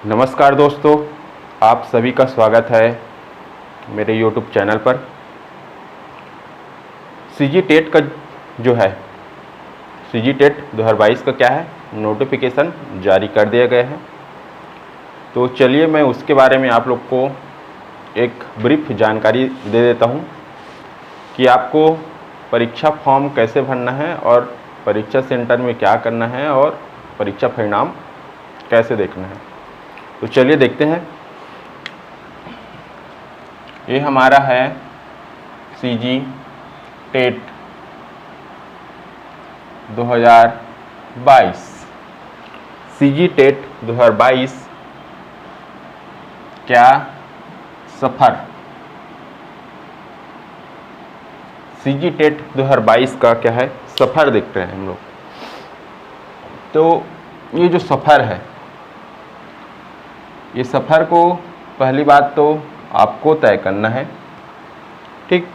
नमस्कार दोस्तों, आप सभी का स्वागत है मेरे YouTube चैनल पर। सीजी टेट का जो है सीजी टेट 2022 का क्या है, नोटिफिकेशन जारी कर दिया गया है। तो चलिए मैं उसके बारे में आप लोग को एक ब्रीफ जानकारी दे देता हूँ कि आपको परीक्षा फॉर्म कैसे भरना है और परीक्षा सेंटर में क्या करना है और परीक्षा परिणाम कैसे देखना है। तो चलिए देखते हैं। ये हमारा है सीजी टेट 2022। सीजी टेट 2022 क्या सफ़र। सीजी टेट 2022 का क्या है, सफ़र देखते हैं हम लोग। तो ये जो सफ़र है, ये सफ़र को पहली बात तो आपको तय करना है, ठीक।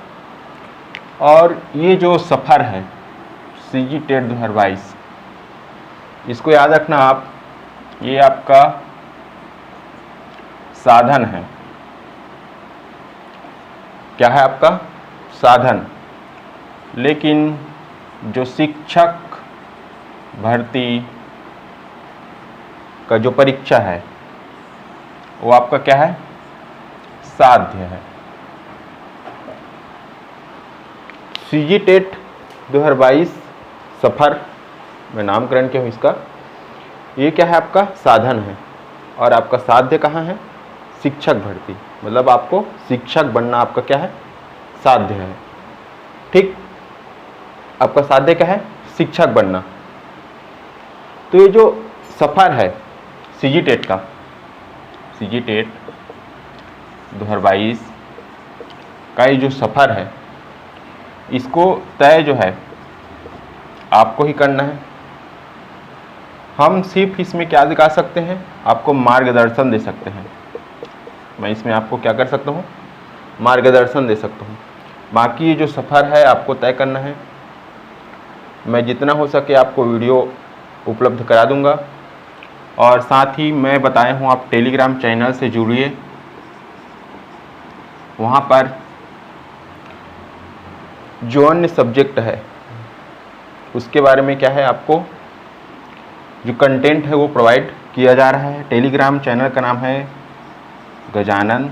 और ये जो सफ़र है सीजी टेट 2022, इसको याद रखना आप, ये आपका साधन है। क्या है आपका साधन। लेकिन जो शिक्षक भर्ती का जो परीक्षा है वो आपका क्या है, साध्य है। सीजी टेट 2022 सफ़र में नामकरण क्यों इसका, ये क्या है आपका साधन है और आपका साध्य कहाँ है, शिक्षक भर्ती। मतलब आपको शिक्षक बनना आपका क्या है, साध्य है, ठीक। आपका साध्य क्या है, शिक्षक बनना। तो ये जो सफ़र है सीजी टेट का, सीजी टेट 2022 का ये जो सफ़र है, इसको तय जो है आपको ही करना है। हम सिर्फ इसमें क्या दिखा सकते हैं, आपको मार्गदर्शन दे सकते हैं। मैं इसमें आपको क्या कर सकता हूँ, मार्गदर्शन दे सकता हूँ। बाकी ये जो सफ़र है आपको तय करना है। मैं जितना हो सके आपको वीडियो उपलब्ध करा दूंगा और साथ ही मैं बताया हूँ आप टेलीग्राम चैनल से जुड़िए। वहाँ पर जो अन्य सब्जेक्ट है उसके बारे में क्या है, आपको जो कंटेंट है वो प्रोवाइड किया जा रहा है। टेलीग्राम चैनल का नाम है गजानन,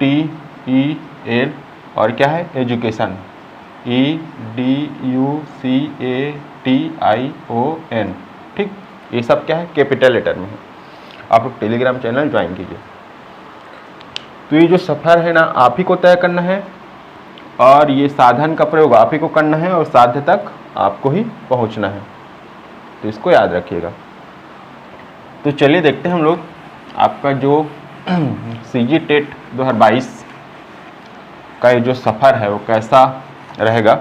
GAJANANDPATEL और क्या है एजुकेशन, EDUCATION, ठीक। ये सब क्या है, कैपिटल लेटर में है। आप लोग टेलीग्राम चैनल ज्वाइन कीजिए। तो ये जो सफ़र है ना, आप ही को तय करना है और ये साधन का प्रयोग आप ही को करना है और साध्य तक आपको ही पहुंचना है। तो इसको याद रखिएगा। तो चलिए देखते हैं हम लोग आपका जो सीजी टेट 2022 का ये जो सफ़र है वो कैसा रहेगा।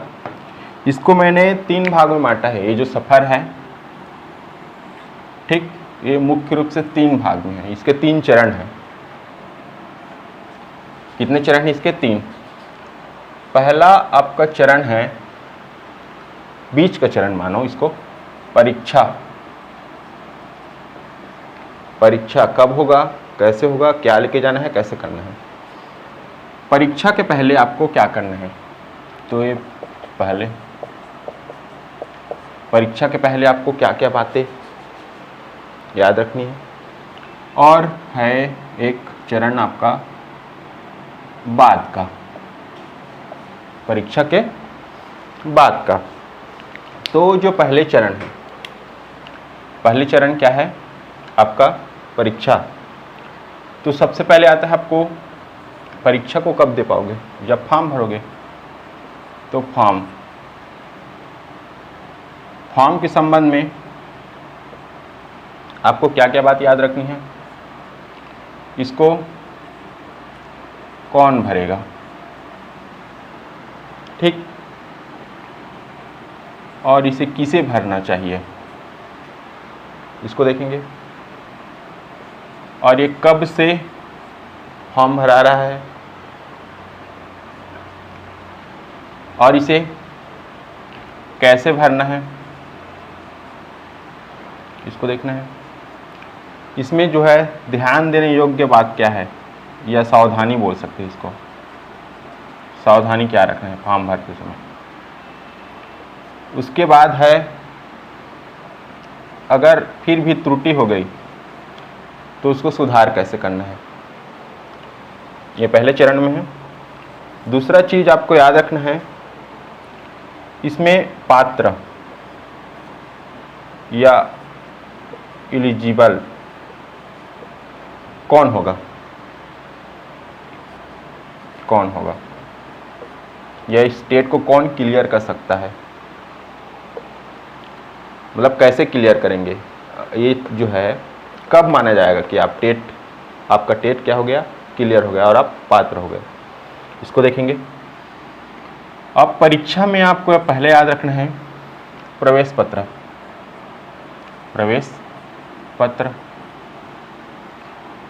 इसको मैंने 3 भाग में बांटा है। ये जो सफ़र है, ठीक, ये मुख्य रूप से 3 भाग में है। इसके 3 चरण हैं। कितने चरण हैं इसके, 3। पहला आपका चरण है, बीच का चरण मानो इसको, परीक्षा। परीक्षा कब होगा, कैसे होगा, क्या लेके जाना है, कैसे करना है। परीक्षा के पहले आपको क्या करना है, तो ये पहले परीक्षा के पहले आपको क्या क्या बातें याद रखनी है। और है एक चरण आपका बाद का, परीक्षा के बाद का। तो जो पहले चरण है, पहले चरण क्या है आपका, परीक्षा। तो सबसे पहले आता है आपको परीक्षा को कब दे पाओगे, जब फॉर्म भरोगे। तो फॉर्म के संबंध में आपको क्या क्या बात याद रखनी है। इसको कौन भरेगा, ठीक, और इसे किसे भरना चाहिए, इसको देखेंगे। और ये कब से फॉर्म भरा रहा है, और इसे कैसे भरना है इसको देखना है। इसमें जो है ध्यान देने योग्य बात क्या है, या सावधानी बोल सकते हैं इसको, सावधानी क्या रखना है फॉर्म भरते समय। उसके बाद है अगर फिर भी त्रुटि हो गई तो उसको सुधार कैसे करना है, ये पहले चरण में है। दूसरा चीज आपको याद रखना है, इसमें पात्र या एलिजिबल कौन होगा, कौन होगा, या स्टेट को कौन क्लियर कर सकता है, मतलब कैसे क्लियर करेंगे, ये जो है कब माना जाएगा कि आप टेट, आपका टेट क्या हो गया, क्लियर हो गया और आप पात्र हो गए, इसको देखेंगे। अब परीक्षा में आपको पहले याद रखना है प्रवेश पत्र, प्रवेश पत्र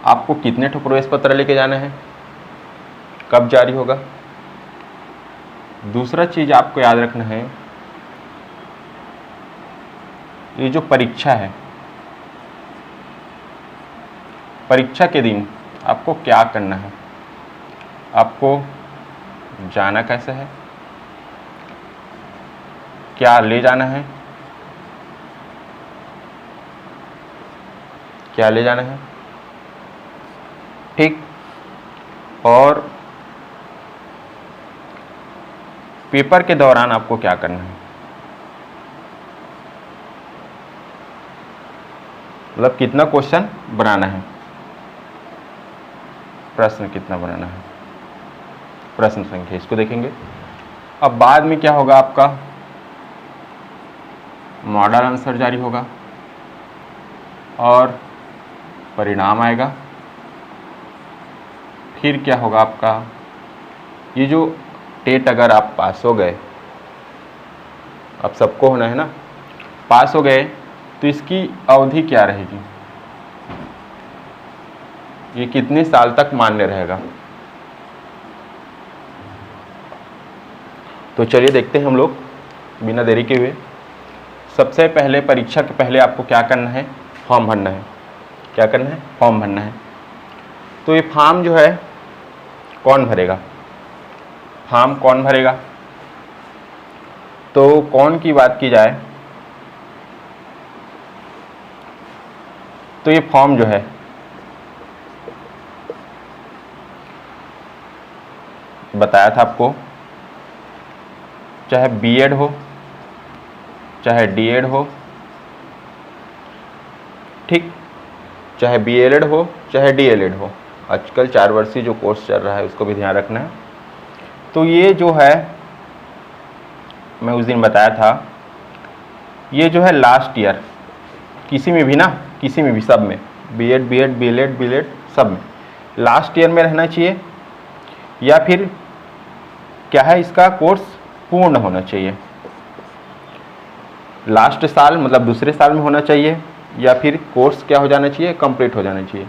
आपको कितने ठो प्रवेश पत्र लेके जाना है, कब जारी होगा। दूसरा चीज आपको याद रखना है, ये जो परीक्षा है, परीक्षा के दिन आपको क्या करना है, आपको जाना कैसे है, क्या ले जाना है, क्या ले जाना है, ठीक। और पेपर के दौरान आपको क्या करना है, मतलब कितना क्वेश्चन बनाना है, प्रश्न कितना बनाना है, प्रश्न संख्या, इसको देखेंगे। अब बाद में क्या होगा, आपका मॉडल आंसर जारी होगा और परिणाम आएगा। फिर क्या होगा आपका, ये जो टेट अगर आप पास हो गए, अब सबको होना है ना, पास हो गए तो इसकी अवधि क्या रहेगी, ये कितने साल तक मान्य रहेगा। तो चलिए देखते हैं हम लोग बिना देरी के हुए। सबसे पहले परीक्षा के पहले आपको क्या करना है, फॉर्म भरना है। क्या करना है, फॉर्म भरना है। तो ये फॉर्म जो है कौन भरेगा, फॉर्म कौन भरेगा, तो कौन की बात की जाए तो ये फॉर्म जो है बताया था आपको, चाहे बीएड हो चाहे डीएड हो, ठीक, चाहे बीएलएड हो चाहे डीएलएड हो, आजकल 4 वर्षीय जो कोर्स चल रहा है उसको भी ध्यान रखना है। तो ये जो है मैं उस दिन बताया था, ये जो है लास्ट ईयर किसी में भी ना, किसी में भी, सब में, बीएड बीएड बीएलएड बीएलएड सब में लास्ट ईयर में रहना चाहिए, या फिर क्या है इसका कोर्स पूर्ण होना चाहिए, लास्ट साल मतलब दूसरे साल में होना चाहिए, या फिर कोर्स क्या हो जाना चाहिए, कंप्लीट हो जाना चाहिए।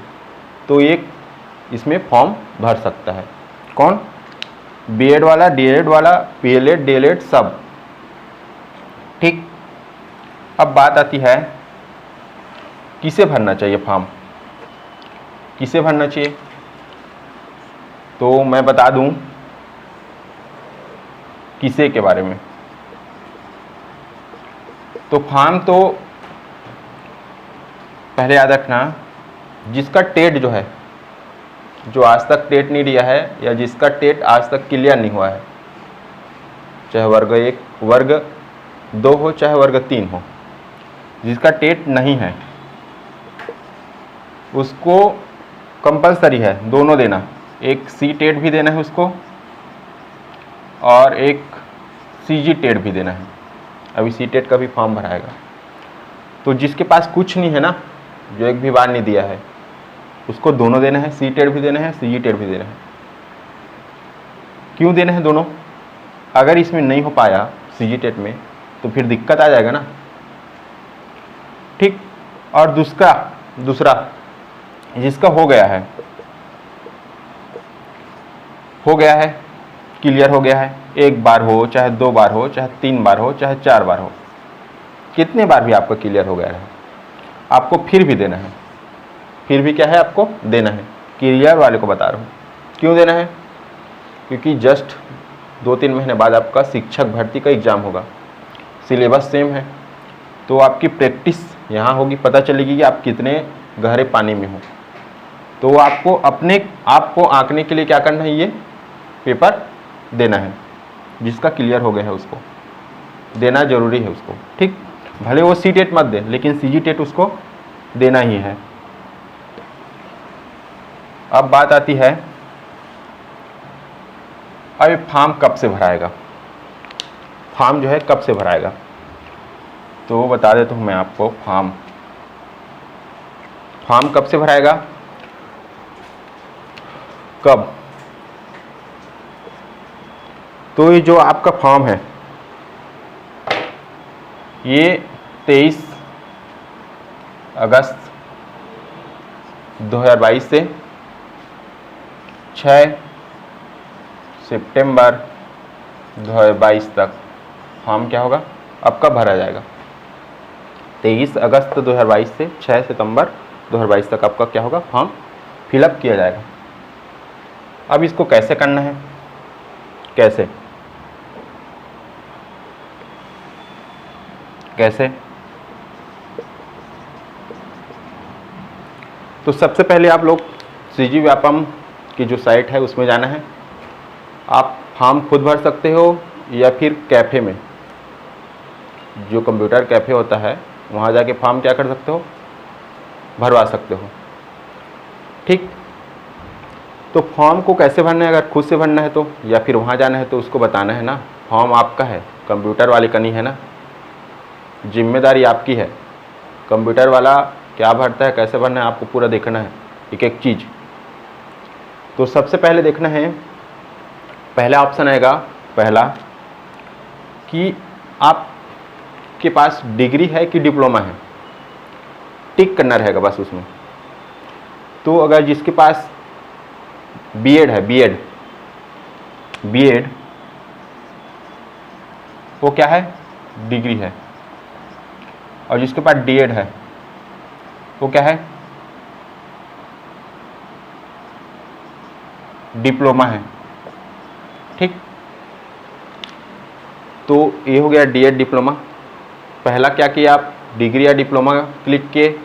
तो एक इसमें फॉर्म भर सकता है कौन, बीएड वाला, डीएड वाला, बीएलएड डीएलएड सब, ठीक। अब बात आती है किसे भरना चाहिए फॉर्म, किसे भरना चाहिए, तो मैं बता दूं किसे के बारे में। तो फॉर्म तो पहले याद रखना, जिसका टेट जो है, जो आज तक टेट नहीं दिया है या जिसका टेट आज तक क्लियर नहीं हुआ है, चाहे वर्ग 1 वर्ग 2 हो चाहे वर्ग 3 हो, जिसका टेट नहीं है उसको कंपलसरी है दोनों देना, एक सी टेट भी देना है उसको और एक सीजी टेट भी देना है। अभी सी टेट का भी फॉर्म भराएगा। तो जिसके पास कुछ नहीं है ना, जो एक भी बार नहीं दिया है, उसको दोनों देना है, सी टेट भी देना है सीजी टेट भी देना है। क्यों देना है दोनों, अगर इसमें नहीं हो पाया सीजी टेट में तो फिर दिक्कत आ जाएगा ना, ठीक। और दूसरा जिसका हो गया है क्लियर हो गया है। एक बार हो, चाहे 2 बार हो, चाहे 3 बार हो, चाहे 4 बार हो, कितने बार भी आपका क्लियर हो गया है, आपको फिर भी देना है। फिर भी क्या है, आपको देना है। क्लियर वाले को बता रहा हूँ क्यों देना है, क्योंकि जस्ट 2-3 महीने बाद आपका शिक्षक भर्ती का एग्ज़ाम होगा, सिलेबस सेम है, तो आपकी प्रैक्टिस यहाँ होगी, पता चलेगी कि आप कितने गहरे पानी में हो। तो आपको अपने आप को आंकने के लिए क्या करना है, ये पेपर देना है। जिसका क्लियर हो गया है उसको देना जरूरी है उसको, ठीक। भले वो सी टेट मत दे, लेकिन सी जी टेट उसको देना ही है। अब बात आती है, अब ये फॉर्म कब से भराएगा, फॉर्म जो है कब से भराएगा, तो बता देता हूँ मैं आपको। फॉर्म कब से भराएगा, कब, तो ये जो आपका फॉर्म है ये 23 अगस्त 2022 से 6 सितंबर 2022 तक फॉर्म क्या होगा, आपका भरा जाएगा। 23 अगस्त 2022 से 6 सितंबर 2022 तक आपका क्या होगा, फॉर्म फिलअप किया जाएगा। अब इसको कैसे करना है, कैसे तो सबसे पहले आप लोग सीजी व्यापम की जो साइट है उसमें जाना है। आप फॉर्म खुद भर सकते हो या फिर कैफ़े में, जो कंप्यूटर कैफ़े होता है वहाँ जाके फॉर्म क्या कर सकते हो, भरवा सकते हो, ठीक। तो फॉर्म को कैसे भरना है, अगर खुद से भरना है तो, या फिर वहाँ जाना है तो उसको बताना है ना, फॉर्म आपका है, कंप्यूटर वाले का नहीं है ना, जिम्मेदारी आपकी है। कंप्यूटर वाला क्या भरता है, कैसे भरना है, आपको पूरा देखना है एक एक चीज़। तो सबसे पहले देखना है, पहला ऑप्शन आएगा, पहला कि आपके पास डिग्री है कि डिप्लोमा है, टिक करना रहेगा बस उसमें। तो अगर जिसके पास बीएड है, बीएड वो क्या है, डिग्री है, और जिसके पास डीएड है वो क्या है, डिप्लोमा है, ठीक। तो ये हो गया डीएड डिप्लोमा। पहला क्या किया आप, डिग्री या डिप्लोमा क्लिक किए,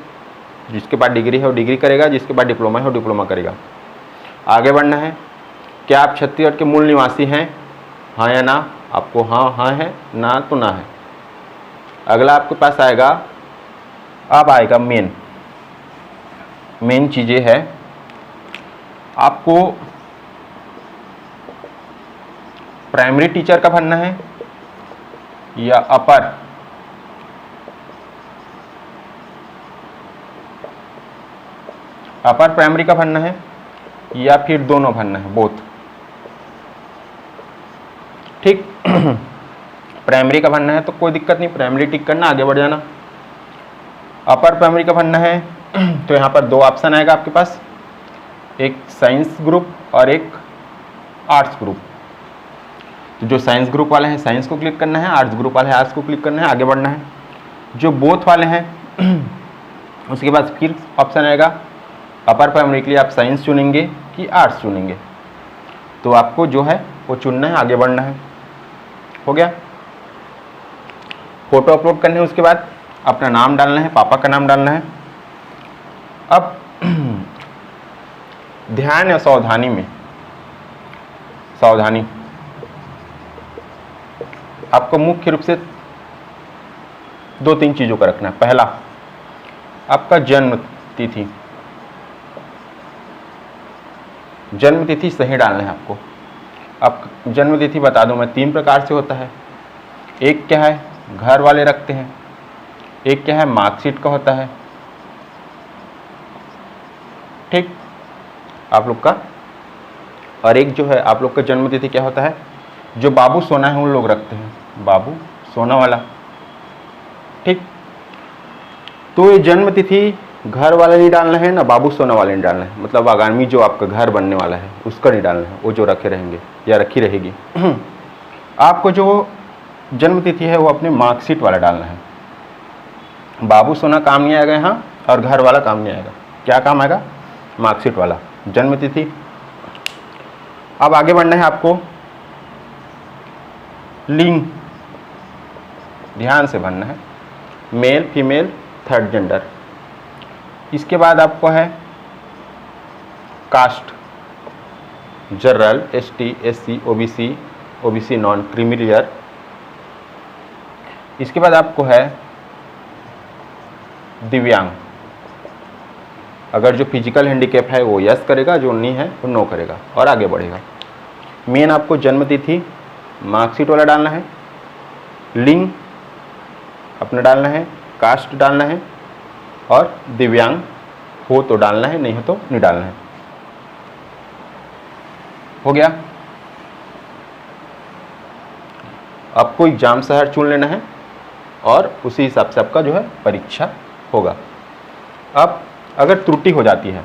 जिसके पास डिग्री है वो डिग्री करेगा, जिसके पास डिप्लोमा है वो डिप्लोमा करेगा। आगे बढ़ना है, क्या आप छत्तीसगढ़ के मूल निवासी हैं, हाँ या ना, आपको हाँ है, ना तो ना है। अगला आपके पास आएगा, अब आएगा मेन चीज़ें है, आपको प्राइमरी टीचर का भरना है या अपर प्राइमरी का भरना है, या फिर दोनों भरना है, बोथ, ठीक। प्राइमरी का भरना है तो कोई दिक्कत नहीं, प्राइमरी टिक करना, आगे बढ़ जाना। अपर प्राइमरी का भरना है तो यहाँ पर 2 ऑप्शन आएगा आपके पास, एक साइंस ग्रुप और एक आर्ट्स ग्रुप। तो जो साइंस ग्रुप वाले हैं साइंस को क्लिक करना है, आर्ट्स ग्रुप वाले हैं आर्ट्स को क्लिक करना है, आगे बढ़ना है। जो बोथ वाले हैं उसके बाद फिर ऑप्शन आएगा, अपर प्राइमरी के लिए आप साइंस चुनेंगे कि आर्ट्स चुनेंगे, तो आपको जो है वो चुनना है, आगे बढ़ना है। हो गया, फोटो अपलोड करने है, उसके बाद अपना नाम डालना है, पापा का नाम डालना है। अब ध्यान या सावधानी में, सावधानी आपको मुख्य रूप से 2-3 चीज़ों का रखना है। पहला, आपका जन्म तिथि सही डालना है आपको। अब जन्म तिथि बता दूं मैं, 3 प्रकार से होता है। एक क्या है, घर वाले रखते हैं, एक क्या है, मार्कशीट का होता है, ठीक, आप लोग का, और एक जो है आप लोग का जन्म तिथि क्या होता है, जो बाबू सोना है उन लोग रखते हैं, बाबू सोना वाला, ठीक। तो ये जन्म तिथि घर वाला नहीं डालना है ना बाबू सोना वाला नहीं डालना है, मतलब आगामी जो आपका घर बनने वाला है उसका नहीं डालना है, वो जो रखे रहेंगे या रखी रहेगी। आपको जो जन्म तिथि है वो अपने मार्कशीट वाला डालना है। बाबू सोना काम नहीं आएगा यहाँ, और घर वाला काम नहीं आएगा। क्या काम आएगा? मार्कशीट वाला, जन्म तिथि। अब आगे बढ़ना है आपको। लिंग ध्यान से भरना है, मेल फीमेल थर्ड जेंडर। इसके बाद आपको है caste, general, ST, SC, OBC, OBC non, creamy layer. इसके बाद आपको है दिव्यांग। अगर जो फिजिकल हैंडीकैप है वो यस करेगा, जो नहीं है वो नो करेगा और आगे बढ़ेगा। मेन आपको जन्म तिथि मार्कशीट वाला डालना है, लिंग अपना डालना है, कास्ट डालना है, और दिव्यांग हो तो डालना है, नहीं हो तो नहीं डालना है। हो गया। आपको एग्जाम शहर चुन लेना है और उसी हिसाब से आपका जो है परीक्षा होगा। अब अगर त्रुटि हो जाती है,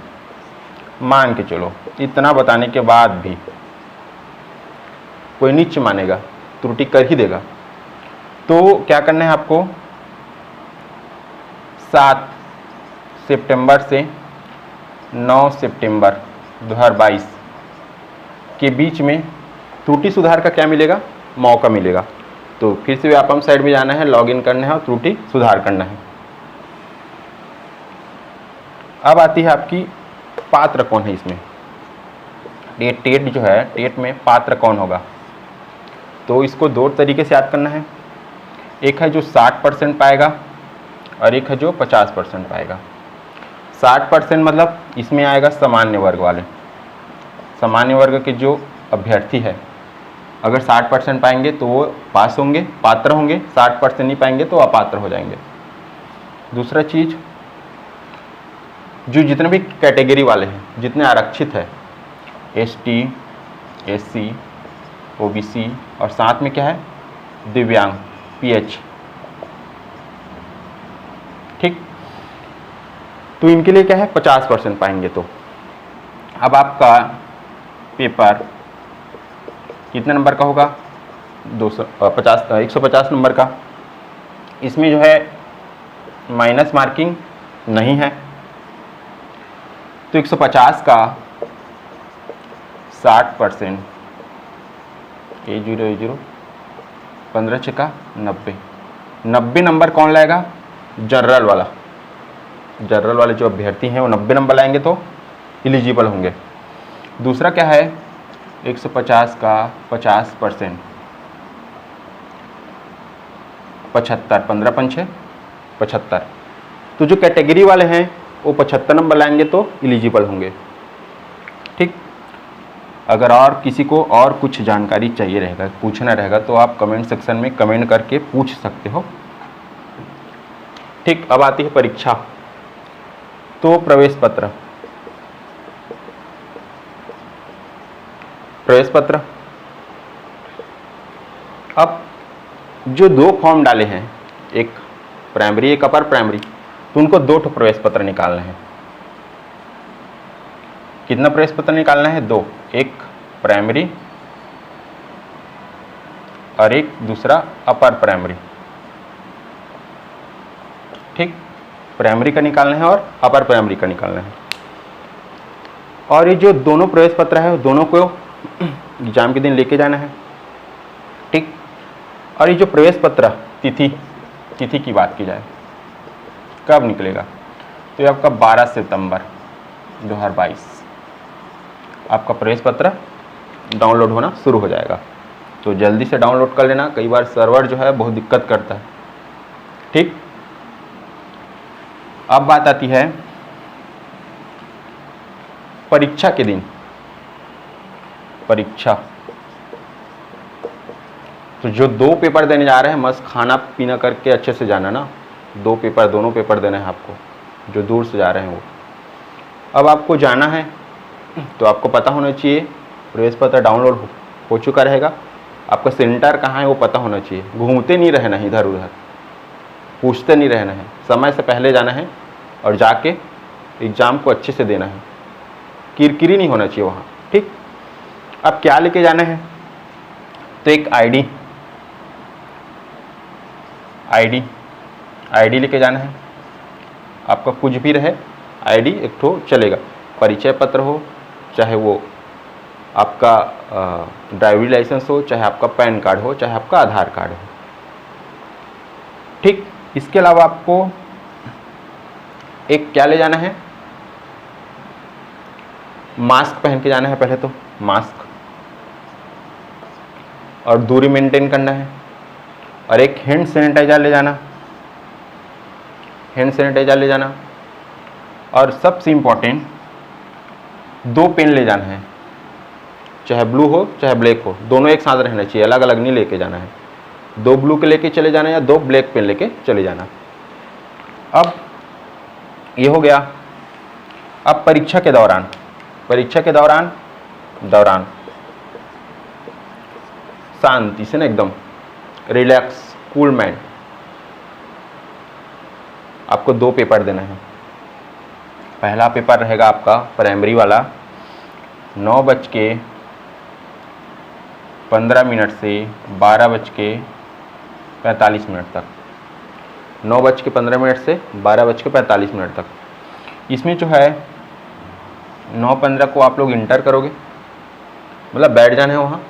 मान के चलो इतना बताने के बाद भी कोई नीच मानेगा, त्रुटि कर ही देगा, तो क्या करना है आपको? 7 सितंबर से 9 सितंबर 2022 के बीच में त्रुटि सुधार का क्या मिलेगा? मौका मिलेगा। तो फिर से व्यापम साइट में जाना है, लॉगिन करना है और त्रुटि सुधार करना है। अब आती है आपकी पात्र कौन है इसमें। ये टेट जो है, टेट में पात्र कौन होगा? तो इसको दो तरीके से याद करना है। एक है जो 60% पाएगा और एक है जो 50% पाएगा। 60% मतलब इसमें आएगा सामान्य वर्ग वाले, सामान्य वर्ग के जो अभ्यर्थी है, अगर 60% पाएंगे तो वो पास होंगे, पात्र होंगे। 60% नहीं पाएंगे तो अपात्र हो जाएंगे। दूसरा चीज़, जो जितने भी कैटेगरी वाले हैं, जितने आरक्षित है, एसटी, एससी, ओबीसी और साथ में क्या है दिव्यांग, पीएच, ठीक, तो इनके लिए क्या है 50% पाएंगे। तो अब आपका पेपर कितने नंबर का होगा? 150 नंबर का। इसमें जो है माइनस मार्किंग नहीं है, तो 150 का 60%, 0 15 छक्का 90 नंबर कौन लाएगा? जनरल वाला। जनरल वाले जो अभ्यर्थी हैं वो 90 नंबर लाएंगे तो एलिजिबल होंगे। दूसरा क्या है? 150 का 50%, 75, 15 पंचे 75। तो जो कैटेगरी वाले हैं वो 75 नंबर लाएंगे तो एलिजिबल होंगे, ठीक। अगर और किसी को और कुछ जानकारी चाहिए रहेगा, पूछना रहेगा, तो आप कमेंट सेक्शन में कमेंट करके पूछ सकते हो, ठीक। अब आती है परीक्षा। तो प्रवेश पत्र, अब जो 2 फॉर्म डाले हैं, एक प्राइमरी एक अपर प्राइमरी, तो उनको 2 प्रवेश पत्र निकालने हैं। कितना प्रवेश पत्र निकालना है? 2, एक प्राइमरी और एक दूसरा अपर प्राइमरी, ठीक। प्राइमरी का निकालना है और अपर प्राइमरी का निकालना है। और ये जो दोनों प्रवेश पत्र है दोनों को एग्जाम के दिन लेके जाना है, ठीक। और ये जो प्रवेश पत्र तिथि की बात की जाए, कब निकलेगा? तो ये आपका 12 सितंबर 2022 आपका प्रवेश पत्र डाउनलोड होना शुरू हो जाएगा। तो जल्दी से डाउनलोड कर लेना, कई बार सर्वर जो है बहुत दिक्कत करता है, ठीक। अब बात आती है परीक्षा के दिन। परीक्षा तो जो 2 पेपर देने जा रहे हैं, मस्त खाना पीना करके अच्छे से जाना ना। 2 पेपर, दोनों पेपर देने हैं आपको, जो दूर से जा रहे हैं वो। अब आपको जाना है तो आपको पता होना चाहिए प्रवेश पत्र डाउनलोड हो चुका रहेगा, आपका सेंटर कहाँ है वो पता होना चाहिए। घूमते नहीं रहना है इधर उधर, पूछते नहीं रहना है, समय से पहले जाना है और जाके एग्ज़ाम को अच्छे से देना है, किरकिरी नहीं होना चाहिए वहाँ। ठीक, अब क्या लेके जाना है, तो एक आईडी लेके जाना है। आपका कुछ भी रहे, आईडी एक ठो चलेगा, परिचय पत्र हो, चाहे वो आपका ड्राइविंग लाइसेंस हो, चाहे आपका पैन कार्ड हो, चाहे आपका आधार कार्ड हो। ठीक, इसके अलावा आपको एक क्या ले जाना है, मास्क पहन के जाना है पहले तो, मास्क, और दूरी मेंटेन करना है। और एक हैंड सैनिटाइजर ले जाना, और सबसे इम्पोर्टेंट 2 पेन ले जाना है, चाहे ब्लू हो चाहे ब्लैक हो, दोनों एक साथ रहना चाहिए, अलग अलग नहीं लेके जाना है। 2 ब्लू के लेके चले जाना या 2 ब्लैक पेन लेके चले जाना। अब ये हो गया। अब परीक्षा के दौरान शांति से ना, एकदम रिलैक्स, कूल माइंड, आपको 2 पेपर देना है। पहला पेपर रहेगा आपका प्राइमरी वाला 9:15 से 12:45 तक, 9:15 से 12:45 तक। इसमें जो है 9:15 को आप लोग इंटर करोगे, मतलब बैठ जाना है वहाँ,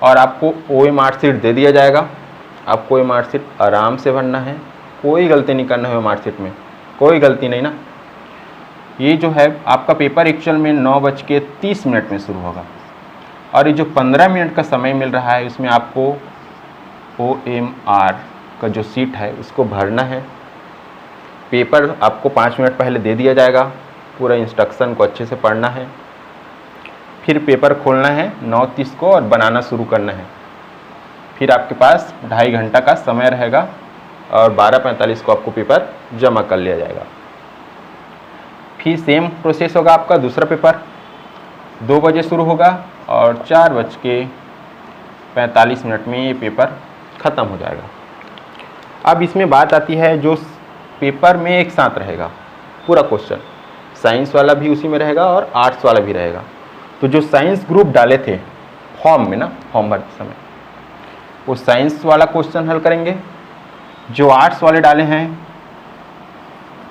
और आपको OMR शीट दे दिया जाएगा। आपको OMR शीट आराम से भरना है, कोई गलती नहीं करना है OMR शीट में, कोई गलती नहीं ना। ये जो है आपका पेपर एक्चुअल में 9:30 में शुरू होगा, और ये जो 15 मिनट का समय मिल रहा है उसमें आपको OMR का जो सीट है उसको भरना है। पेपर आपको 5 मिनट पहले दे दिया जाएगा, पूरा इंस्ट्रक्शन को अच्छे से पढ़ना है। फिर पेपर खोलना है 9:30 को और बनाना शुरू करना है। फिर आपके पास 2.5 घंटा का समय रहेगा, और 12:45 को आपको पेपर जमा कर लिया जाएगा। फिर सेम प्रोसेस होगा आपका दूसरा पेपर, 2 बजे शुरू होगा और 4:45 में ये पेपर ख़त्म हो जाएगा। अब इसमें बात आती है, जो पेपर में एक साथ रहेगा पूरा क्वेश्चन, साइंस वाला भी उसी में रहेगा और आर्ट्स वाला भी रहेगा। तो जो साइंस ग्रुप डाले थे फॉर्म में ना, फॉर्म भरते समय, वो साइंस वाला क्वेश्चन हल करेंगे। जो आर्ट्स वाले डाले हैं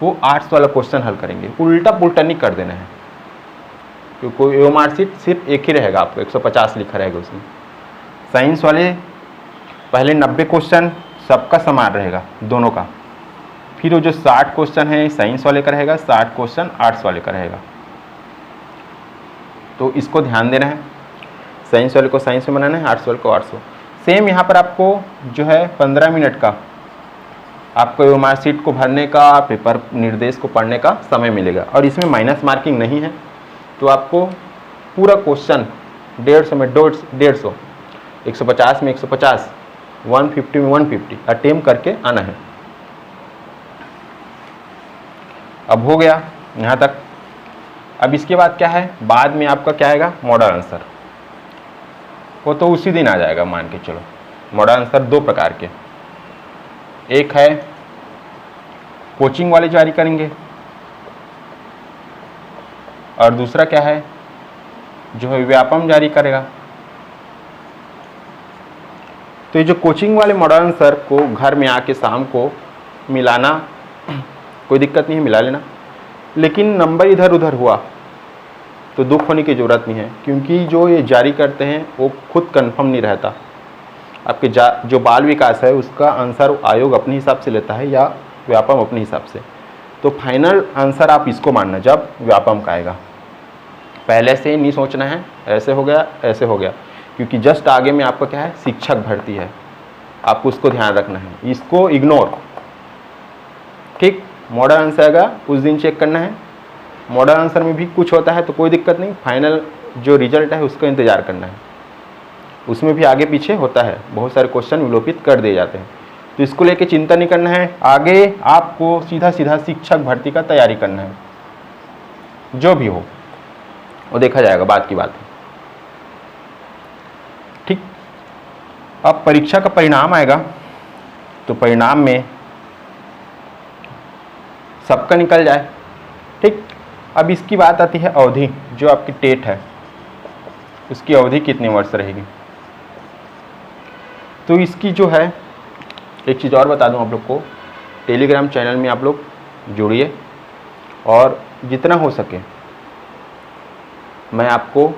वो आर्ट्स वाला क्वेश्चन हल करेंगे। उल्टा पुल्टा नहीं कर देना है, क्योंकि OMR शीट सिर्फ एक ही रहेगा, आपको 150 लिखा रहेगा उसमें। साइंस वाले पहले 90 क्वेश्चन सबका समान रहेगा दोनों का, फिर वो जो 60 क्वेश्चन है साइंस वाले का रहेगा, 60 क्वेश्चन आर्ट्स वाले का रहेगा। तो इसको ध्यान देना है, साइंस वाले को साइंस में बनाना है, आर्ट्स वाले को आर्ट्स में। सेम यहाँ पर आपको जो है 15 मिनट का आपको OMR शीट को भरने का, पेपर निर्देश को पढ़ने का समय मिलेगा, और इसमें माइनस मार्किंग नहीं है। तो आपको पूरा क्वेश्चन 150 में 150, 150 में 150, 150 में 150 अटेम्प्ट करके आना है। अब हो गया यहाँ तक। अब इसके बाद क्या है, बाद में आपका क्या आएगा, मॉडल आंसर। वो तो उसी दिन आ जाएगा, मान के चलो। मॉडल आंसर 2 प्रकार के, एक है कोचिंग वाले जारी करेंगे, और दूसरा क्या है, जो है व्यापम जारी करेगा। तो ये जो कोचिंग वाले मॉडल आंसर को घर में आके शाम को मिलाना, कोई दिक्कत नहीं है, मिला लेना। लेकिन नंबर इधर उधर हुआ तो दुख होने की ज़रूरत नहीं है, क्योंकि जो ये जारी करते हैं वो खुद कंफर्म नहीं रहता। आपके जो बाल विकास है उसका आंसर आयोग अपने हिसाब से लेता है, या व्यापम अपने हिसाब से। तो फाइनल आंसर आप इसको मानना जब व्यापम का आएगा। पहले से नहीं सोचना है ऐसे हो गया ऐसे हो गया, क्योंकि जस्ट आगे में आपका क्या है, शिक्षक भर्ती है, आपको उसको ध्यान रखना है, इसको इग्नोर। ठीक, मॉडल आंसर आएगा उस दिन चेक करना है। मॉडल आंसर में भी कुछ होता है तो कोई दिक्कत नहीं, फाइनल जो रिजल्ट है उसका इंतज़ार करना है। उसमें भी आगे पीछे होता है, बहुत सारे क्वेश्चन विलोपित कर दिए जाते हैं। तो इसको लेके चिंता नहीं करना है, आगे आपको सीधा सीधा शिक्षक भर्ती का तैयारी करना है। जो भी हो वो देखा जाएगा, बात की बात है। ठीक, अब परीक्षा का परिणाम आएगा, तो परिणाम में सबका निकल जाए। ठीक, अब इसकी बात आती है अवधि, जो आपकी टेट है उसकी अवधि कितने वर्ष रहेगी। तो इसकी जो है, एक चीज़ और बता दूं आप लोग को, टेलीग्राम चैनल में आप लोग जुड़िए और जितना हो सके मैं आपको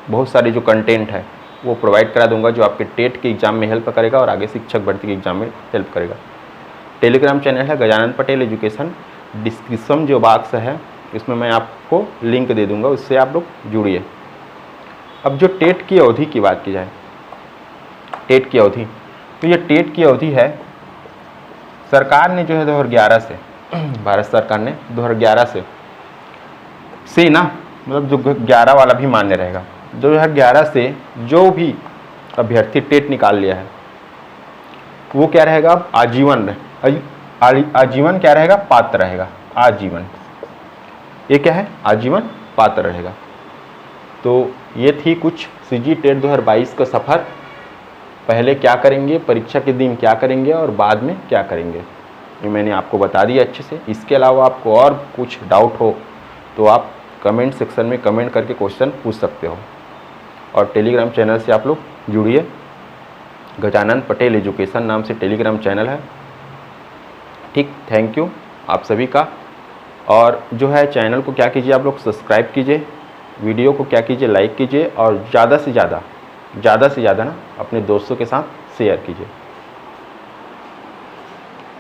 बहुत सारे जो कंटेंट है वो प्रोवाइड करा दूंगा, जो आपके टेट के एग्ज़ाम में हेल्प करेगा और आगे शिक्षक भर्ती के एग्ज़ाम में हेल्प करेगा। टेलीग्राम चैनल है गजानन पटेल एजुकेशन, डिस्क्रिप्शन जो बॉक्स है इसमें मैं आपको लिंक दे दूंगा, उससे आप लोग जुड़िए। अब जो टेट की अवधि की बात की जाए, टेट की अवधि, तो ये टेट की अवधि है, सरकार ने जो है 2011 से, भारत सरकार ने 2011 से ना, मतलब जो 11 वाला भी मान्य रहेगा, 2011 से जो भी अभ्यर्थी टेट निकाल लिया है वो क्या रहेगा, आजीवन क्या रहेगा, पात्र रहेगा, आजीवन, ये क्या है, आजीवन पात्र रहेगा। तो ये थी कुछ सीजी टेट 2022 का सफ़र, पहले क्या करेंगे, परीक्षा के दिन क्या करेंगे और बाद में क्या करेंगे, ये मैंने आपको बता दिया अच्छे से। इसके अलावा आपको और कुछ डाउट हो तो आप कमेंट सेक्शन में कमेंट करके क्वेश्चन पूछ सकते हो, और टेलीग्राम चैनल से आप लोग जुड़िए। गजानन पटेल एजुकेशन नाम से टेलीग्राम चैनल है। ठीक, थैंक यू आप सभी का। और जो है चैनल को क्या कीजिए, आप लोग सब्सक्राइब कीजिए, वीडियो को क्या कीजिए, लाइक कीजिए, और ज़्यादा से ज़्यादा ना अपने दोस्तों के साथ शेयर कीजिए।